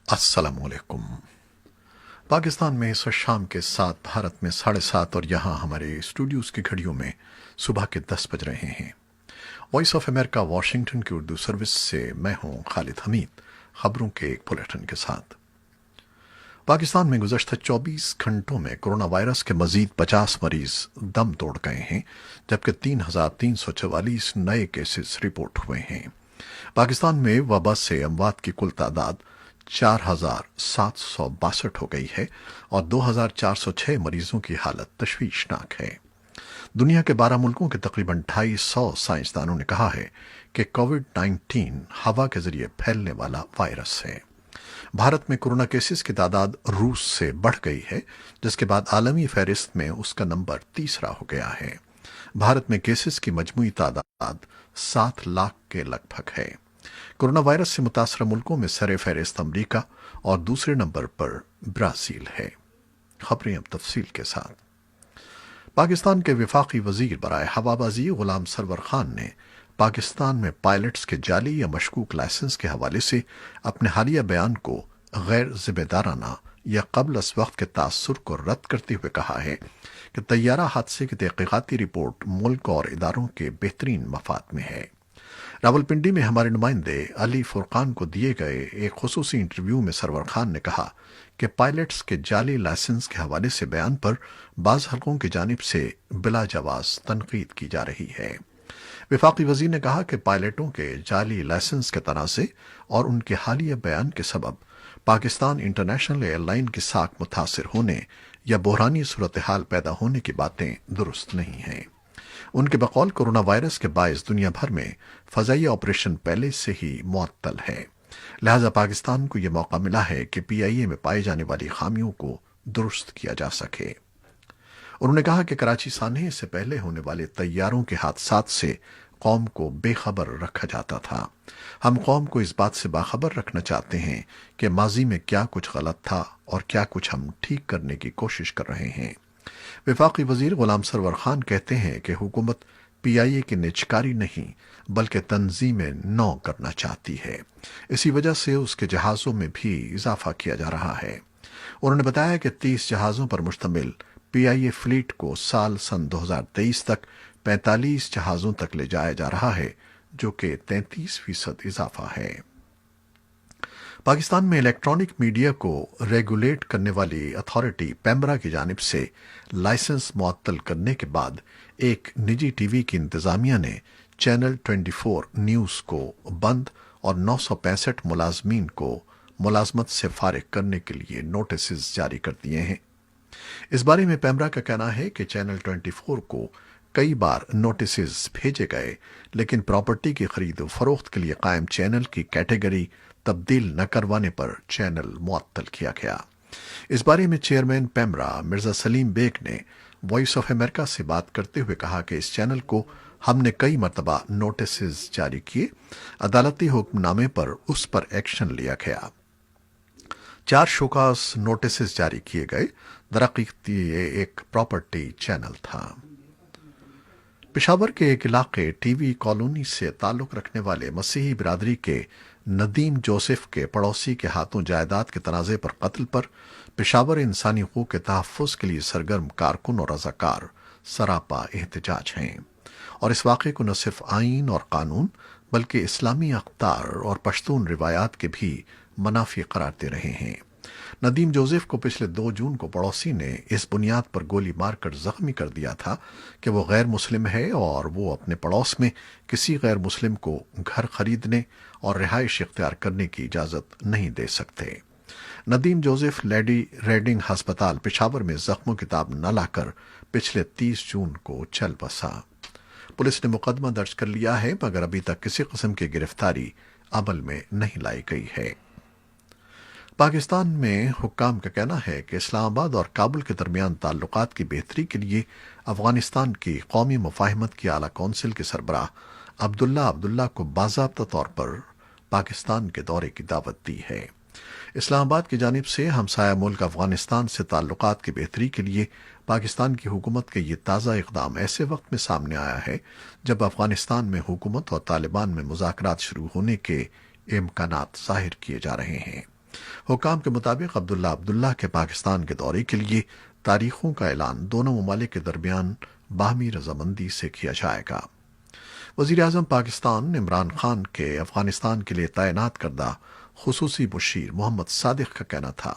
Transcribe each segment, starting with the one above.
السلام علیکم۔ پاکستان میں اس وقت شام کے 7، بھارت میں 7:30 اور یہاں ہمارے اسٹوڈیوز کی گھڑیوں میں صبح کے 10 بج رہے ہیں۔ وائس آف امریکہ واشنگٹن کی اردو سروس سے میں ہوں خالد حمید، خبروں کے ایک بلیٹن کے ساتھ۔ پاکستان میں گزشتہ 24 گھنٹوں میں کرونا وائرس کے مزید 50 مریض دم توڑ گئے ہیں، جبکہ 3,344 نئے کیسز رپورٹ ہوئے ہیں۔ پاکستان میں وبا سے اموات کی کل تعداد 4,762 ہو گئی ہے اور 2,406 مریضوں کی حالت تشویشناک ہے۔ دنیا کے 12 ملکوں کے تقریباً 250 سائنسدانوں نے کہا ہے کہ کووڈ-19 ہوا کے ذریعے پھیلنے والا وائرس ہے۔ بھارت میں کرونا کیسز کی تعداد روس سے بڑھ گئی ہے، جس کے بعد عالمی فہرست میں اس کا نمبر تیسرا ہو گیا ہے۔ بھارت میں کیسز کی مجموعی تعداد 7 لاکھ کے لگ بھگ ہے۔ کرونا وائرس سے متاثرہ ملکوں میں سر فہرست امریکہ اور دوسرے نمبر پر برازیل ہے۔ خبریں اب تفصیل کے ساتھ۔ پاکستان کے وفاقی وزیر برائے ہوابازی غلام سرور خان نے پاکستان میں پائلٹس کے جعلی یا مشکوک لائسنس کے حوالے سے اپنے حالیہ بیان کو غیر ذمہ دارانہ یا قبل از وقت کے تاثر کو رد کرتے ہوئے کہا ہے کہ طیارہ حادثے کی تحقیقاتی رپورٹ ملک اور اداروں کے بہترین مفاد میں ہے۔ راولپنڈی میں ہمارے نمائندے علی فرقان کو دیے گئے ایک خصوصی انٹرویو میں سرور خان نے کہا کہ پائلٹس کے جعلی لائسنس کے حوالے سے بیان پر بعض حلقوں کی جانب سے بلا جواز تنقید کی جا رہی ہے۔ وفاقی وزیر نے کہا کہ پائلٹوں کے جعلی لائسنس کے تنازع اور ان کے حالیہ بیان کے سبب پاکستان انٹرنیشنل ایئر لائن کی ساکھ متاثر ہونے یا بحرانی صورتحال پیدا ہونے کی باتیں درست نہیں ہیں۔ ان کے بقول کرونا وائرس کے باعث دنیا بھر میں فضائی آپریشن پہلے سے ہی معطل ہے، لہذا پاکستان کو یہ موقع ملا ہے کہ پی آئی اے میں پائی جانے والی خامیوں کو درست کیا جا سکے۔ انہوں نے کہا کہ کراچی سانحے سے پہلے ہونے والے طیاروں کے حادثات سے قوم کو بے خبر رکھا جاتا تھا۔ ہم قوم کو اس بات سے باخبر رکھنا چاہتے ہیں کہ ماضی میں کیا کچھ غلط تھا اور کیا کچھ ہم ٹھیک کرنے کی کوشش کر رہے ہیں۔ وفاقی وزیر غلام سرور خان کہتے ہیں کہ حکومت پی آئی اے کی نجکاری نہیں بلکہ تنظیم نو کرنا چاہتی ہے، اسی وجہ سے اس کے جہازوں میں بھی اضافہ کیا جا رہا ہے۔ انہوں نے بتایا کہ 30 جہازوں پر مشتمل پی آئی اے فلیٹ کو سن 2023 تک 45 جہازوں تک لے جایا جا رہا ہے، جو کہ 33% اضافہ ہے۔ پاکستان میں الیکٹرانک میڈیا کو ریگولیٹ کرنے والی اتھارٹی پیمرا کی جانب سے لائسنس معطل کرنے کے بعد ایک نجی ٹی وی کی انتظامیہ نے چینل 24 نیوز کو بند اور 965 ملازمین کو ملازمت سے فارغ کرنے کے لیے نوٹسز جاری کر دیے ہیں۔ اس بارے میں پیمرا کا کہنا ہے کہ چینل 24 کو کئی بار نوٹسز بھیجے گئے، لیکن پراپرٹی کی خرید و فروخت کے لیے قائم چینل کی کیٹیگری تبدیل نہ کروانے پر چینل معطل کیا گیا۔ اس بارے میں چیئرمین پیمرا مرزا سلیم بیگ نے وائس آف امریکہ سے بات کرتے ہوئے کہا کہ اس چینل کو ہم نے کئی مرتبہ نوٹسز جاری کیے، عدالتی حکم نامے پر اس پر ایکشن لیا گیا۔ 4 شوکاز نوٹسز جاری کیے گئے، درحقیقت یہ ایک پراپرٹی چینل تھا۔ پشاور کے ایک علاقے ٹی وی کالونی سے تعلق رکھنے والے مسیحی برادری کے ندیم جوزف کے پڑوسی کے ہاتھوں جائیداد کے تنازع پر قتل پر پشاور انسانی حقوق کے تحفظ کے لیے سرگرم کارکن اور رضاکار سراپا احتجاج ہیں، اور اس واقعے کو نہ صرف آئین اور قانون بلکہ اسلامی اقدار اور پشتون روایات کے بھی منافی قرار دے رہے ہیں۔ ندیم جوزف کو پچھلے 2 جون کو پڑوسی نے اس بنیاد پر گولی مار کر زخمی کر دیا تھا کہ وہ غیر مسلم ہے اور وہ اپنے پڑوس میں کسی غیر مسلم کو گھر خریدنے اور رہائش اختیار کرنے کی اجازت نہیں دے سکتے۔ ندیم جوزف لیڈی ریڈنگ ہسپتال پشاور میں زخموں کی تاب نہ لا کر پچھلے 30 جون کو چل بسا۔ پولیس نے مقدمہ درج کر لیا ہے، مگر ابھی تک کسی قسم کی گرفتاری عمل میں نہیں لائی گئی ہے۔ پاکستان میں حکام کا کہنا ہے کہ اسلام آباد اور کابل کے درمیان تعلقات کی بہتری کے لیے افغانستان کی قومی مفاہمت کی اعلیٰ کونسل کے سربراہ عبداللہ کو باضابطہ طور پر پاکستان کے دورے کی دعوت دی ہے۔ اسلام آباد کی جانب سے ہمسایہ ملک افغانستان سے تعلقات کی بہتری کے لیے پاکستان کی حکومت کا یہ تازہ اقدام ایسے وقت میں سامنے آیا ہے جب افغانستان میں حکومت اور طالبان میں مذاکرات شروع ہونے کے امکانات ظاہر کیے جا رہے ہیں۔ حکام کے مطابق عبداللہ کے پاکستان کے دورے کے لیے تاریخوں کا اعلان دونوں ممالک کے درمیان باہمی رضامندی سے کیا جائے گا۔ وزیر اعظم پاکستان عمران خان کے افغانستان کے لیے تعینات کردہ خصوصی مشیر محمد صادق کا کہنا تھا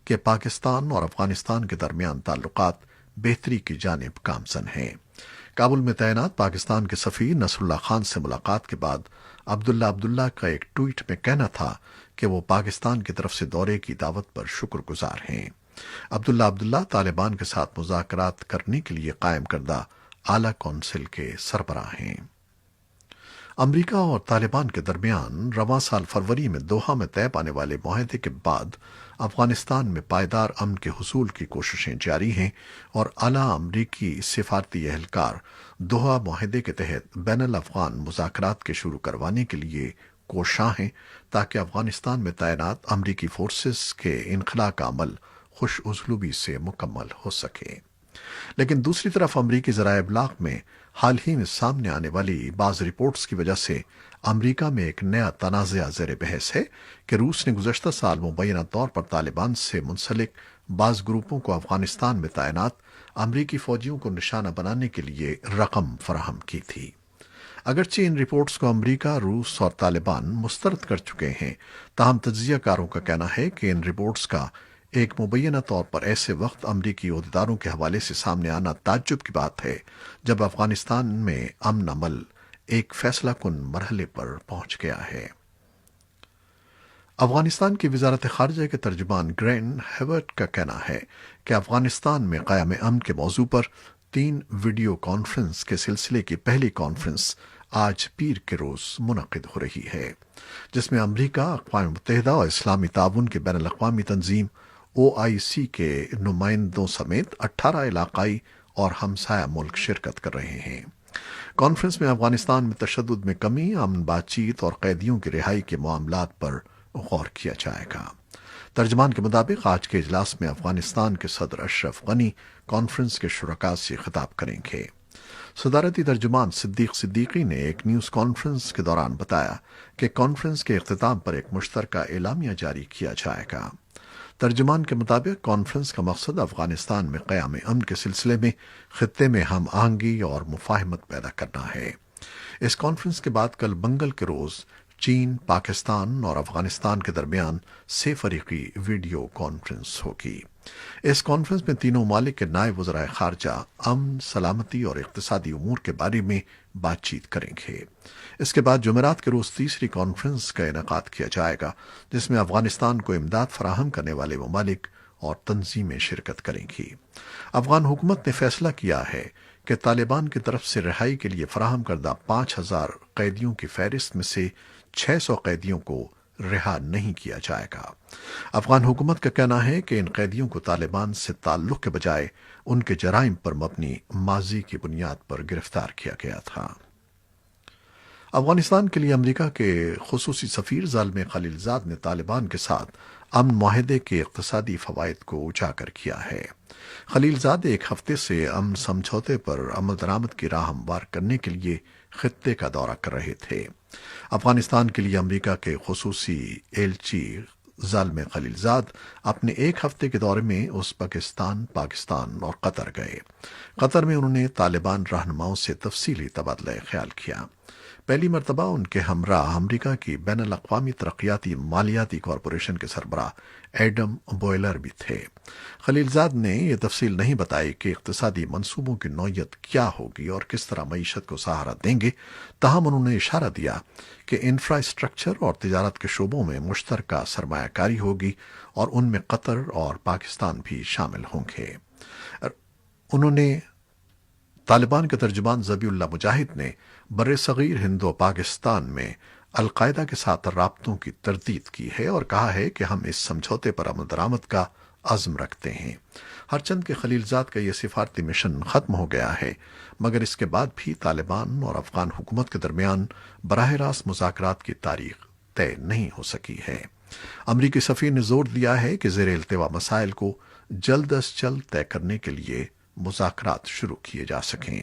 کہ پاکستان اور افغانستان کے درمیان تعلقات بہتری کی جانب گامزن ہیں۔ کابل میں تعینات پاکستان کے سفیر نصر اللہ خان سے ملاقات کے بعد عبداللہ کا ایک ٹویٹ میں کہنا تھا کہ وہ پاکستان کی طرف سے دورے کی دعوت پر شکر گزار ہیں۔ عبداللہ طالبان کے ساتھ مذاکرات کرنے کے لیے قائم کردہ اعلیٰ کونسل کے سربراہ ہیں۔ امریکہ اور طالبان کے درمیان رواں سال فروری میں دوحہ میں طے پانے والے معاہدے کے بعد افغانستان میں پائیدار امن کے حصول کی کوششیں جاری ہیں اور اعلیٰ امریکی سفارتی اہلکار دوحہ معاہدے کے تحت بین الافغان مذاکرات کے شروع کروانے کے لیے کوشاں ہیں تاکہ افغانستان میں تعینات امریکی فورسز کے انخلاء کا عمل خوش اسلوبی سے مکمل ہو سکے۔ لیکن دوسری طرف امریکی ذرائع ابلاغ میں حال ہی میں سامنے آنے والی بعض رپورٹس کی وجہ سے امریکہ میں ایک نیا تنازع زیر بحث ہے کہ روس نے گزشتہ سال مبینہ طور پر طالبان سے منسلک بعض گروپوں کو افغانستان میں تعینات امریکی فوجیوں کو نشانہ بنانے کے لیے رقم فراہم کی تھی۔ اگرچہ ان رپورٹس کو امریکہ، روس اور طالبان مسترد کر چکے ہیں، تاہم تجزیہ کاروں کا کہنا ہے کہ ان رپورٹس کا ایک مبینہ طور پر ایسے وقت امریکی عہدیداروں کے حوالے سے سامنے آنا تعجب کی بات ہے جب افغانستان میں امن عمل ایک فیصلہ کن مرحلے پر پہنچ گیا ہے۔ افغانستان کی وزارت خارجہ کے ترجمان گرین ہیورٹ کا کہنا ہے کہ افغانستان میں قیام امن کے موضوع پر 3 ویڈیو کانفرنس کے سلسلے کی پہلی کانفرنس آج پیر کے روز منعقد ہو رہی ہے، جس میں امریکہ، اقوام متحدہ اور اسلامی تعاون کی بین الاقوامی تنظیم OIC کے نمائندوں سمیت 18 علاقائی اور ہمسایہ ملک شرکت کر رہے ہیں۔ کانفرنس میں افغانستان میں تشدد میں کمی، امن بات چیت اور قیدیوں کی رہائی کے معاملات پر غور کیا جائے گا۔ ترجمان کے مطابق آج کے اجلاس میں افغانستان کے صدر اشرف غنی کانفرنس کے شرکاء سے خطاب کریں گے۔ صدارتی ترجمان صدیق صدیقی نے ایک نیوز کانفرنس کے دوران بتایا کہ کانفرنس کے اختتام پر ایک مشترکہ اعلامیہ جاری کیا جائے گا۔ ترجمان کے مطابق کانفرنس کا مقصد افغانستان میں قیام امن کے سلسلے میں خطے میں ہم آہنگی اور مفاہمت پیدا کرنا ہے۔ اس کانفرنس کے بعد کل منگل کے روز چین، پاکستان اور افغانستان کے درمیان 6 فریقی ویڈیو کانفرنس ہوگی۔ اس کانفرنس میں تینوں ممالک کے نائب وزرائے خارجہ امن، سلامتی اور اقتصادی امور کے بارے میں بات چیت کریں گے۔ اس کے بعد جمعرات کے روز تیسری کانفرنس کا انعقاد کیا جائے گا، جس میں افغانستان کو امداد فراہم کرنے والے ممالک اور تنظیمیں شرکت کریں گی۔ افغان حکومت نے فیصلہ کیا ہے کہ طالبان کی طرف سے رہائی کے لیے فراہم کردہ 5000 قیدیوں کی فہرست میں سے 600 قیدیوں کو رہا نہیں کیا جائے گا۔ افغان حکومت کا کہنا ہے کہ ان قیدیوں کو طالبان سے تعلق کے بجائے ان کے جرائم پر مبنی ماضی کی بنیاد پر گرفتار کیا گیا تھا۔ افغانستان کے لیے امریکہ کے خصوصی سفیر زلمے خلیلزاد نے طالبان کے ساتھ امن معاہدے کے اقتصادی فوائد کو اجاگر کیا ہے۔ خلیلزاد ایک ہفتے سے امن سمجھوتے پر عمل درآمد کی راہ ہموار کرنے کے لیے خطے کا دورہ کر رہے تھے۔ افغانستان کے لیے امریکہ کے خصوصی ایلچی زلمے خلیلزاد اپنے ایک ہفتے کے دورے میں ازبکستان، پاکستان اور قطر گئے۔ قطر میں انہوں نے طالبان رہنماؤں سے تفصیلی تبادلہ خیال کیا۔ پہلی مرتبہ ان کے ہمراہ امریکہ کی بین الاقوامی ترقیاتی مالیاتی کارپوریشن کے سربراہ ایڈم بوئلر بھی تھے۔ خلیلزاد نے یہ تفصیل نہیں بتائی کہ اقتصادی منصوبوں کی نوعیت کیا ہوگی اور کس طرح معیشت کو سہارا دیں گے، تاہم انہوں نے اشارہ دیا کہ انفراسٹرکچر اور تجارت کے شعبوں میں مشترکہ سرمایہ کاری ہوگی اور ان میں قطر اور پاکستان بھی شامل ہوں گے۔ انہوں نے طالبان کے ترجمان ذبیح اللہ مجاہد نے بر صغیر ہند و پاکستان میں القاعدہ کے ساتھ رابطوں کی تردید کی ہے اور کہا ہے کہ ہم اس سمجھوتے پر عمل درآمد کا عزم رکھتے ہیں۔ ہرچند کہ خلیلزاد کا یہ سفارتی مشن ختم ہو گیا ہے، مگر اس کے بعد بھی طالبان اور افغان حکومت کے درمیان براہ راست مذاکرات کی تاریخ طے نہیں ہو سکی ہے۔ امریکی سفیر نے زور دیا ہے کہ زیر التوا مسائل کو جلد از جلد طے کرنے کے لیے مذاکرات شروع کیے جا سکیں۔